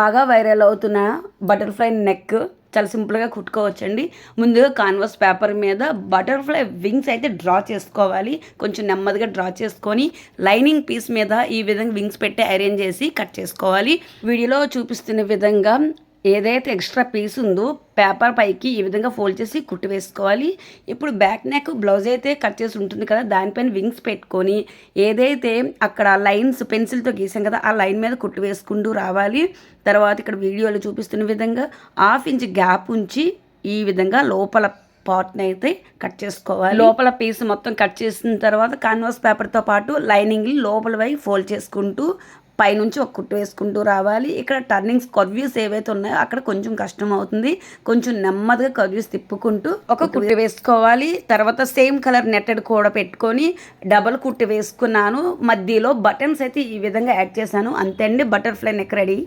బాగా వైరల్ అవుతున్న butterfly neck చాలా సింపుల్గా కుట్టుకోవచ్చండి. ముందుగా కాన్వాస్ పేపర్ మీద బటర్ఫ్లై వింగ్స్ అయితే డ్రా చేసుకోవాలి. కొంచెం నెమ్మదిగా డ్రా చేసుకొని లైనింగ్ పీస్ మీద ఈ విధంగా వింగ్స్ పెట్టి అరేంజ్ చేసి కట్ చేసుకోవాలి. వీడియోలో చూపిస్తున్న విధంగా ఏదైతే ఎక్స్ట్రా పీస్ ఉందో పేపర్ పైకి ఈ విధంగా ఫోల్డ్ చేసి కుట్టి వేసుకోవాలి. ఇప్పుడు బ్యాక్ నెక్ బ్లౌజ్ అయితే కట్ చేసి ఉంటుంది కదా, దానిపైన వింగ్స్ పెట్టుకొని ఏదైతే అక్కడ లైన్స్ పెన్సిల్తో గీసాం కదా, ఆ లైన్ మీద కుట్టి వేసుకుంటూ రావాలి. తర్వాత ఇక్కడ వీడియోలో చూపిస్తున్న విధంగా 1/2 ఇంచ్ గ్యాప్ ఉంచి ఈ విధంగా లోపల పార్ట్ని అయితే కట్ చేసుకోవాలి. లోపల పీస్ మొత్తం కట్ చేసిన తర్వాత కాన్వాస్ పేపర్తో పాటు లైనింగ్ లోపల వైపు ఫోల్డ్ చేసుకుంటూ పైనుంచి ఒక కుట్టు వేసుకుంటూ రావాలి. ఇక్కడ టర్నింగ్స్ కర్వ్యూస్ ఏవైతే ఉన్నాయో అక్కడ కొంచెం కష్టం అవుతుంది. కొంచెం నెమ్మదిగా కర్వ్యూస్ తిప్పుకుంటూ ఒక కుట్టు వేసుకోవాలి. తర్వాత సేమ్ కలర్ నెట్టెడ్ కూడా పెట్టుకొని డబల్ కుట్టు వేసుకున్నాను. మధ్యలో బటన్స్ అయితే ఈ విధంగా యాడ్ చేశాను. అంతే అండి, బటర్ఫ్లై నెక్ రెడీ.